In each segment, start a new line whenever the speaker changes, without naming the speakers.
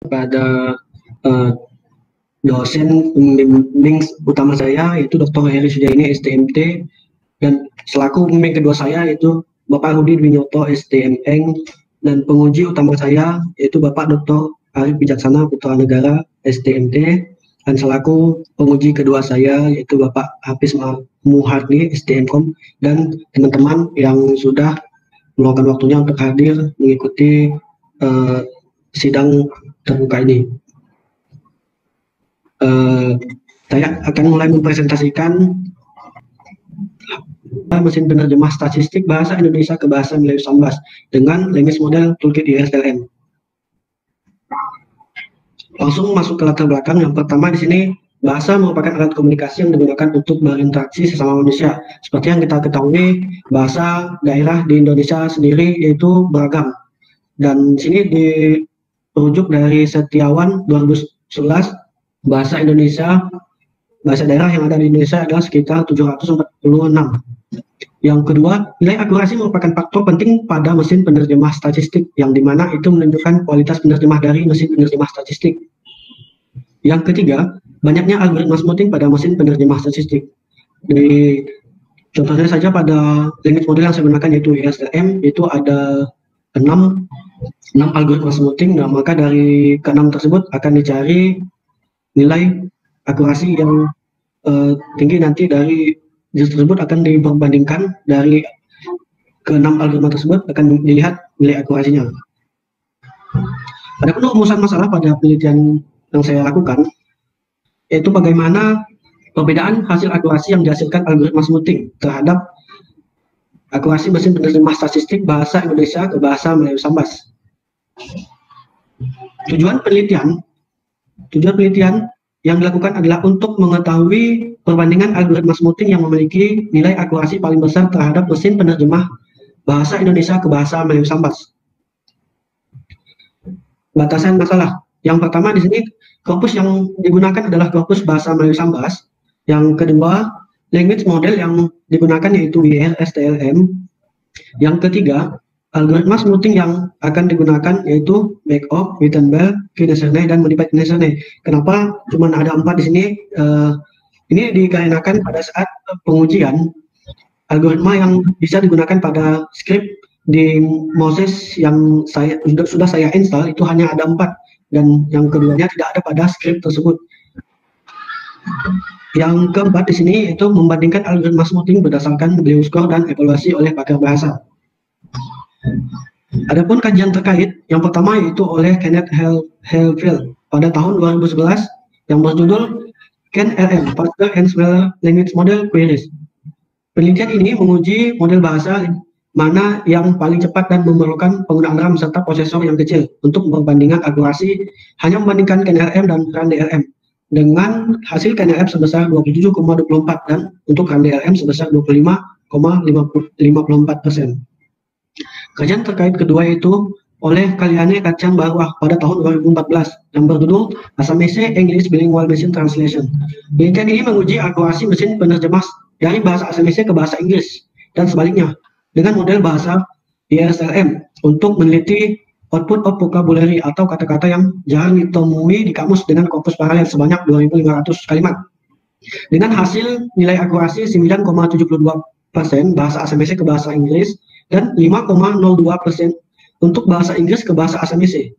pada dosen pembimbing utama saya yaitu Dr. Heri Sujaini STMT, dan selaku pembimbing kedua saya yaitu Bapak Rudi Dwinyoto STMN, dan penguji utama saya yaitu Bapak Dr. Arif Bijaksana Putra Negara STMT, dan selaku penguji kedua saya yaitu Bapak Hafiz Muhardi STMkom, dan teman-teman yang sudah meluangkan waktunya untuk hadir mengikuti sidang terbuka ini. Saya akan mulai mempresentasikan mesin penerjemah statistik bahasa Indonesia ke bahasa Melayu Sambas dengan language model toolkit ISLM. Langsung masuk ke latar belakang. Yang pertama di sini, bahasa merupakan alat komunikasi yang digunakan untuk berinteraksi sesama manusia. Seperti yang kita ketahui, bahasa daerah di Indonesia sendiri yaitu beragam. Dan di sini dirujuk dari Setiawan 2011, bahasa Indonesia, bahasa daerah yang ada di Indonesia adalah sekitar 746. Yang kedua, nilai akurasi merupakan faktor penting pada mesin penerjemah statistik, yang dimana itu menunjukkan kualitas penerjemah dari mesin penerjemah statistik. Yang ketiga, banyaknya algoritma smoothing pada mesin penerjemah statistik. Contohnya saja pada language model yang saya gunakan yaitu ISLM, itu ada 6 algoritma smoothing. Nah, maka dari ke-6 tersebut akan dicari nilai akurasi yang tinggi. Nanti dari tersebut akan diperbandingkan dari ke-6 algoritma tersebut, akan dilihat nilai akurasinya. Adapun rumusan masalah pada penelitian yang saya lakukan yaitu bagaimana perbedaan hasil akurasi yang dihasilkan algoritma smoothing terhadap akurasi mesin penerjemah statistik bahasa Indonesia ke bahasa Melayu Sambas. Tujuan penelitian yang dilakukan adalah untuk mengetahui perbandingan algoritma smoothing yang memiliki nilai akurasi paling besar terhadap mesin penerjemah bahasa Indonesia ke bahasa Melayu Sambas. Batasan masalah. Yang pertama di sini, korpus yang digunakan adalah korpus bahasa Melayu Sambas. Yang kedua, language model yang digunakan yaitu WRSTLM. Yang ketiga, algoritma smoothing yang akan digunakan yaitu Markov, Wittenberg, Kine-Sherney, dan Modified Kine-Sherney. Kenapa cuma ada 4 di sini? Ini dikarenakan pada saat pengujian, algoritma yang bisa digunakan pada script di Moses yang sudah saya install itu hanya ada 4, dan yang keduanya tidak ada pada script tersebut. Yang keempat di sini itu membandingkan algoritma smoothing berdasarkan Blue score dan evaluasi oleh pakar bahasa. Adapun kajian terkait, yang pertama yaitu oleh Kenneth Helfield pada tahun 2011 yang berjudul KenLM Faster and Smaller Language Model Queries. Penelitian ini menguji model bahasa mana yang paling cepat dan memerlukan penggunaan RAM serta prosesor yang kecil untuk perbandingan akurasi, hanya membandingkan KenLM dan RANDLM dengan hasil KenLM sebesar 27,24 dan untuk RANDLM sebesar 25,54%. Kajian terkait kedua itu oleh Kalyane Kacang Barwah pada tahun 2014 yang berjudul Assamese English Bilingual Machine Translation. Penelitian ini menguji akurasi mesin penerjemah dari bahasa Assamese ke bahasa Inggris dan sebaliknya dengan model bahasa ISLM untuk meneliti output of vocabulary atau kata-kata yang jarang ditemui di kamus dengan korpus paralel sebanyak 2.500 kalimat. Dengan hasil nilai akurasi 9,72% bahasa Assamese ke bahasa Inggris dan 5,02% untuk bahasa Inggris ke bahasa Assamese.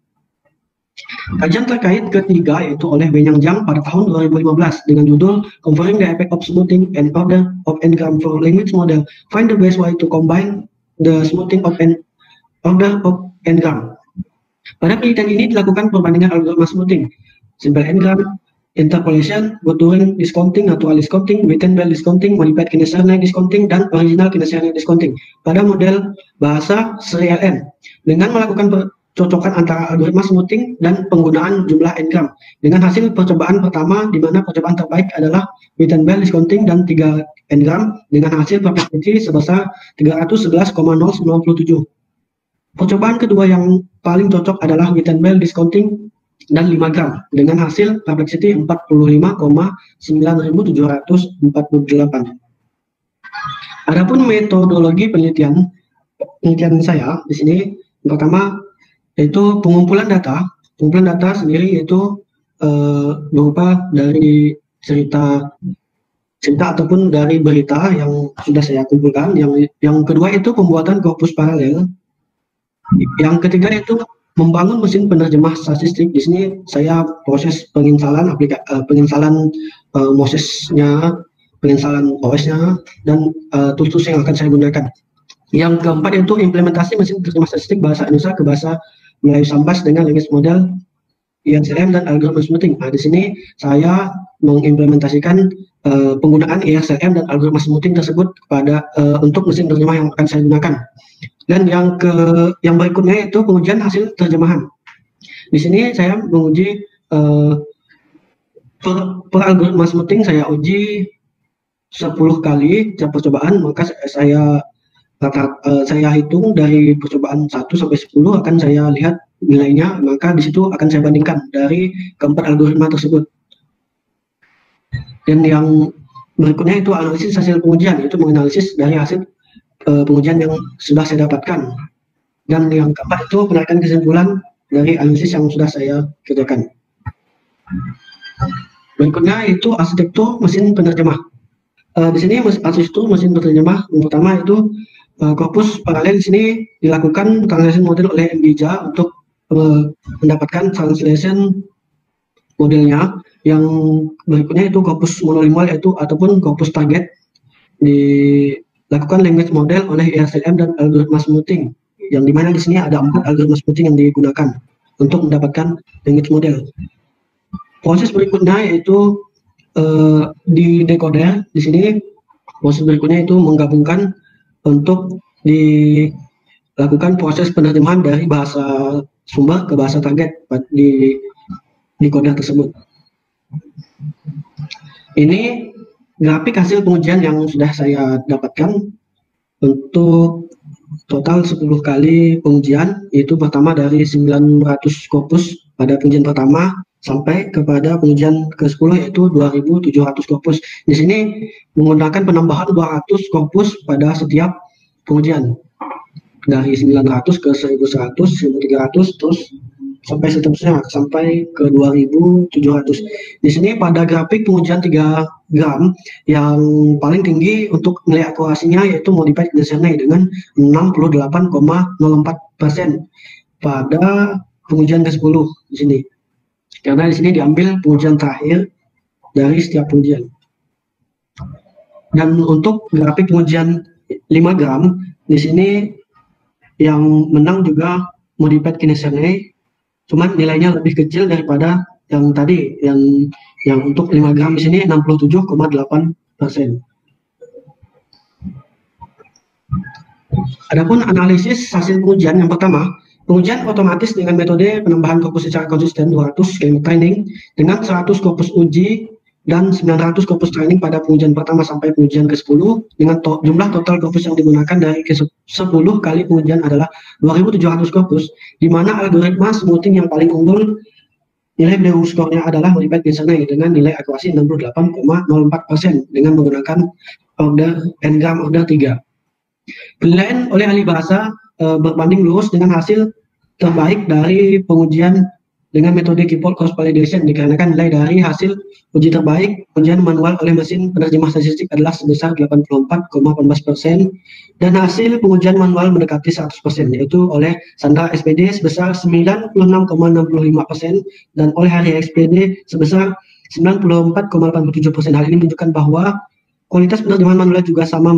Kajian terkait ketiga yaitu oleh Benyang Zhang pada tahun 2015 dengan judul Comparing the Effect of Smoothing and Order of N-gram for Language Model, Find the Best Way to Combine the Smoothing of an Order of N-gram. Pada penelitian ini dilakukan perbandingan algoritma smoothing, simple N-gram, interpolation, Butturing discounting, natural discounting, Wittenberg discounting, modified Kine-Sherney discounting, dan original Kine-Sherney discounting pada model bahasa SRILM dengan melakukan percocokan antara algoritma smoothing dan penggunaan jumlah n-gram. Dengan hasil percobaan pertama di mana percobaan terbaik adalah Wittenberg discounting dan 3 n-gram dengan hasil perfectity sebesar 311,097. Percobaan kedua yang paling cocok adalah Wittenberg discounting dan 5 gram dengan hasil perplexity 45,9748. Adapun metodologi penelitian saya di sini pertama yaitu pengumpulan data Pengumpulan data sendiri itu berupa dari cerita ataupun dari berita yang sudah saya kumpulkan. Yang kedua itu pembuatan korpus paralel. Yang ketiga itu membangun mesin penerjemah statistik. Di sini saya proses penginstalan penginstalan Moses-nya, penginstalan OS-nya, dan tools-tools yang akan saya gunakan. Yang keempat itu implementasi mesin penerjemah statistik bahasa Indonesia ke bahasa Melayu Sambas dengan language model, ISLM, dan algoritma smoothing. Nah, di sini saya mengimplementasikan penggunaan ISLM dan algoritma smoothing tersebut pada untuk mesin terjemah yang akan saya gunakan. Dan yang berikutnya itu pengujian hasil terjemahan. Di sini saya menguji per algoritma smoothing saya uji 10 kali percobaan, maka saya hitung dari percobaan 1 sampai 10 akan saya lihat nilainya, maka di situ akan saya bandingkan dari keempat algoritma tersebut. Dan yang berikutnya itu analisis hasil pengujian, yaitu menganalisis dari hasil pengujian yang sudah saya dapatkan. Dan yang keempat itu penarikan kesimpulan dari analisis yang sudah saya kerjakan. Berikutnya itu arsitektur mesin penerjemah. Di sini arsitektur mesin penerjemah yang pertama itu korpus paralel. Di sini dilakukan translation model oleh MGIJA untuk mendapatkan translation modelnya. Yang berikutnya itu korpus monolingual ataupun korpus target dilakukan language model oleh ISLM dan algoritma smoothing, yang dimana di sini ada 4 algoritma smoothing yang digunakan untuk mendapatkan language model. Proses berikutnya yaitu di decoder. Di sini proses berikutnya itu menggabungkan untuk dilakukan proses penerjemahan dari bahasa sumber ke bahasa target di decoder tersebut. Ini grafik hasil pengujian yang sudah saya dapatkan untuk total 10 kali pengujian, yaitu pertama dari 900 korpus pada pengujian pertama sampai kepada pengujian ke-10 yaitu 2.700 korpus. Di sini menggunakan penambahan 200 korpus pada setiap pengujian. Dari 900 ke 1.100, 1.300, terus sampai seterusnya sampai ke 2.700. Di sini pada grafik pengujian 3 gram yang paling tinggi untuk nilai akurasinya yaitu modified Gleason dengan 68,04% pada pengujian ke-10 di sini. Karena di sini diambil pengujian terakhir dari setiap pengujian. Dan untuk grafik pengujian 5 gram di sini yang menang juga modified Kineserne, cuman nilainya lebih kecil daripada yang tadi, yang untuk 5 gram di sini 67,8%. Adapun analisis hasil pengujian yang pertama, pengujian otomatis dengan metode penambahan korpus secara konsisten 200 kalimat training dengan 100 korpus uji dan 900 korpus training pada pengujian pertama sampai pengujian ke-10 dengan jumlah total korpus yang digunakan dari ke-10 kali pengujian adalah 2.700 korpus, di mana algoritma smoothing yang paling unggul nilai BU skornya adalah modified Gleason dengan nilai akurasi 68,04% dengan menggunakan order n-gram order 3. Penilaian oleh ahli bahasa berbanding lurus dengan hasil terbaik dari pengujian dengan metode Keyboard Cross Validation, dikarenakan nilai dari hasil uji terbaik pengujian manual oleh mesin penerjemah statistik adalah sebesar 84,18% dan hasil pengujian manual mendekati 100%, yaitu oleh Sandra SPD sebesar 96,65% dan oleh Hari SPD sebesar 94,87%. Hal ini menunjukkan bahwa kualitas penerjemahan manual juga sama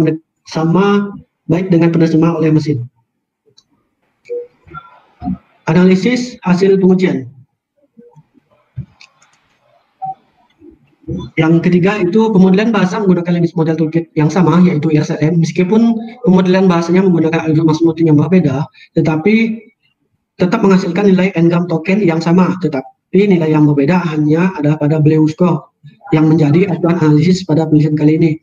baik dengan penerjemah oleh mesin. Analisis hasil pengujian. Yang ketiga itu pemodelan bahasa menggunakan language model toolkit yang sama yaitu ISLM. Meskipun pemodelan bahasanya menggunakan algoritma smoothing yang berbeda, tetapi tetap menghasilkan nilai n-gram token yang sama, tetapi nilai yang berbeda hanya ada pada BLEU score yang menjadi acuan analisis pada penelitian kali ini.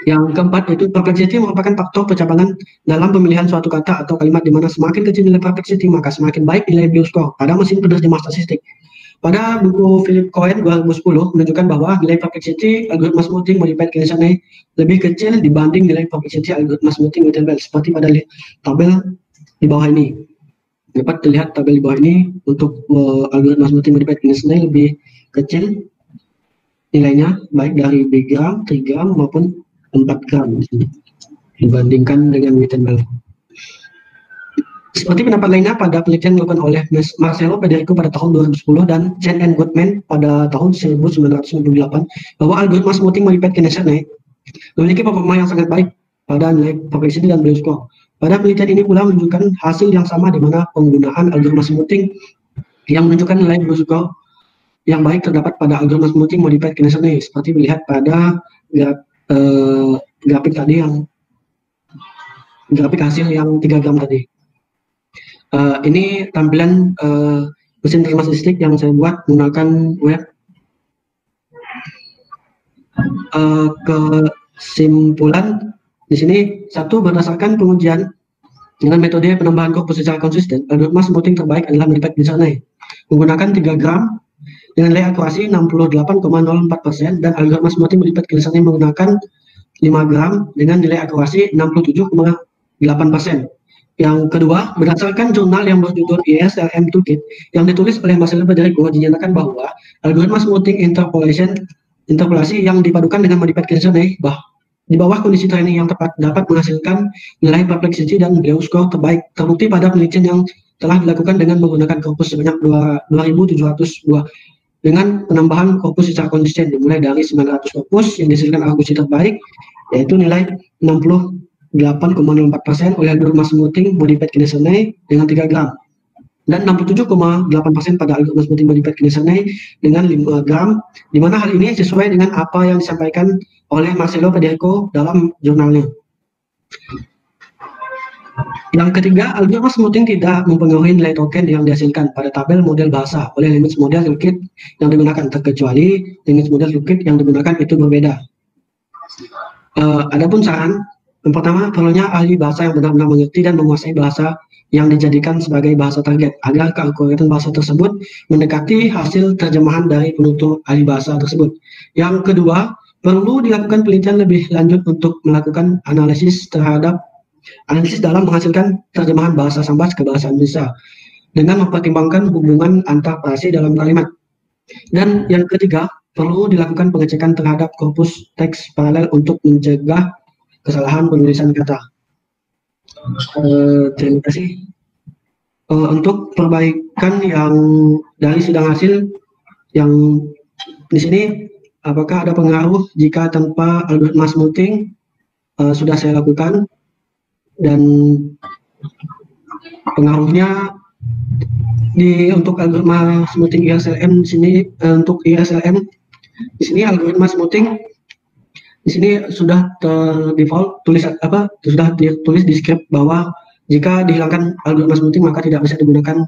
Yang keempat itu perplexity merupakan faktor percabangan dalam pemilihan suatu kata atau kalimat, di mana semakin kecil nilai perplexity maka semakin baik nilai BLEU score pada mesin penerjemah statistik. Pada buku Philip Cohen 2010 menunjukkan bahwa nilai perplexity algoritma smoothing modified Gleason lebih kecil dibanding nilai perplexity algoritma smoothing Whittle-Bell, seperti pada tabel di bawah ini. dapat terlihat tabel di bawah ini untuk algoritma smoothing modified Kinsey lebih kecil nilainya, baik dari B gram, 3 gram maupun 4 gram dibandingkan dengan Wittenberg. Seperti pendapat lainnya pada penelitian dilakukan oleh Marcelo Federico pada tahun 2010 dan Chen and Goodman pada tahun 1998 bahwa algoritma smoothing modified Kinsey memiliki performa yang sangat baik pada nilai perplexity dan Bell score. Pada penelitian ini pula menunjukkan hasil yang sama di mana penggunaan algoritma smoothing yang menunjukkan nilai Bell score yang baik terdapat pada algoritma smoothing modified Kinsey seperti dilihat pada grafik tadi, yang grafik hasil yang 3 gram tadi. Ini tampilan mesin terima statistik yang saya buat menggunakan web. Kesimpulan di sini, satu, berdasarkan pengujian dengan metode penambahan korpus secara konsisten, algoritma smoothing terbaik adalah modified Kinsey menggunakan 3 gram dengan nilai akurasi 68,04% dan algoritma smoothing modified Kinsey menggunakan 5 gram dengan nilai akurasi 67,8%. Yang kedua, berdasarkan jurnal yang berjudul ESLM Toolkit yang ditulis oleh Marcelo Federico, dinyatakan bahwa algoritma smoothing interpolasi yang dipadukan dengan modified Kinsey di bawah kondisi training yang tepat dapat menghasilkan nilai perplexity dan Gauss score terbaik, terbukti pada penelitian yang telah dilakukan dengan menggunakan korpus sebanyak 2.700 buah dengan penambahan korpus secara konsisten dimulai dari 900 korpus yang dihasilkan akurasi terbaik yaitu nilai 68,04% oleh algoritma smoothing modified Kinsey dengan 3 gram dan 67,8% pada algoritma smoothing modified Kinsey dengan 5 gram, di mana hal ini sesuai dengan apa yang disampaikan oleh Marcelo Federico dalam jurnalnya. Yang ketiga, algoritma smoothing tidak mempengaruhi nilai token yang dihasilkan pada tabel model bahasa oleh limit model toolkit yang digunakan, terkecuali limit model toolkit yang digunakan itu berbeda. Adapun saran, yang pertama, perlunya ahli bahasa yang benar-benar mengerti dan menguasai bahasa yang dijadikan sebagai bahasa target agar keakuratan bahasa tersebut mendekati hasil terjemahan dari penutur ahli bahasa tersebut. Yang kedua, perlu dilakukan penelitian lebih lanjut untuk melakukan analisis dalam menghasilkan terjemahan bahasa Sambas ke bahasa Indonesia dengan mempertimbangkan hubungan antar frase dalam kalimat. Dan yang ketiga, perlu dilakukan pengecekan terhadap korpus teks paralel untuk mencegah kesalahan penulisan kata. Terima kasih. Untuk perbaikan yang dari sidang hasil yang di sini, apakah ada pengaruh jika tanpa algoritma smoothing? Sudah saya lakukan, dan pengaruhnya untuk algoritma smoothing ESLM di sini, untuk ESLM di sini algoritma smoothing di sini sudah terdefault sudah ditulis di script bahwa jika dihilangkan algoritma smoothing maka tidak bisa digunakan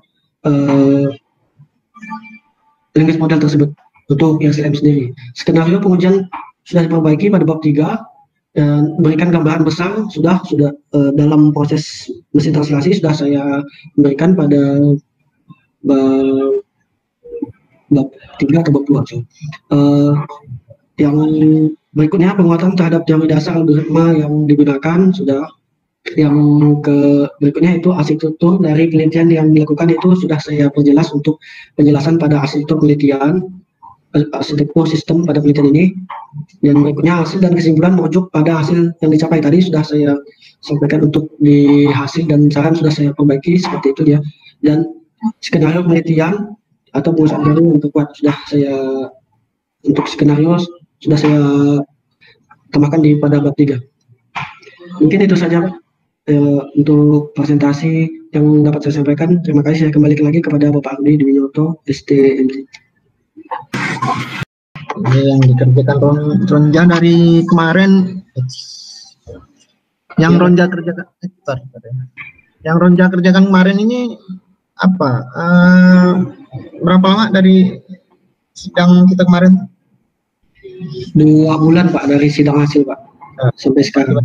language model tersebut untuk ESLM sendiri. Skenario pengujian sudah diperbaiki pada bab 3 dan berikan gambaran besar sudah dalam proses mesin translasi sudah saya berikan pada bab 3 atau bab 2. Yang berikutnya, penguatan terhadap teori dasar algoritma yang digunakan sudah. Yang berikutnya itu arsitektur dari penelitian yang dilakukan itu sudah saya perjelas untuk penjelasan pada arsitektur penelitian, arsitektur sistem pada penelitian ini. Dan berikutnya hasil dan kesimpulan merujuk pada hasil yang dicapai tadi sudah saya sampaikan untuk di hasil dan saran sudah saya perbaiki seperti itu ya. Dan skenario penelitian atau pengusahaan teori yang terkuat sudah saya, untuk skenario sudah saya tambahkan pada bab 3. Mungkin itu saja untuk presentasi yang dapat saya sampaikan. Terima kasih. Saya kembalikan lagi kepada Bapak Ardi Dwinyoto, STMC.
Ini yang dikerjakan Ronja dari kemarin. Yang Ronja kerjakan, yang Ronja kerjakan kemarin ini apa? Berapa lama dari sidang kita kemarin?
2 bulan Pak dari sidang hasil Pak sampai sekarang.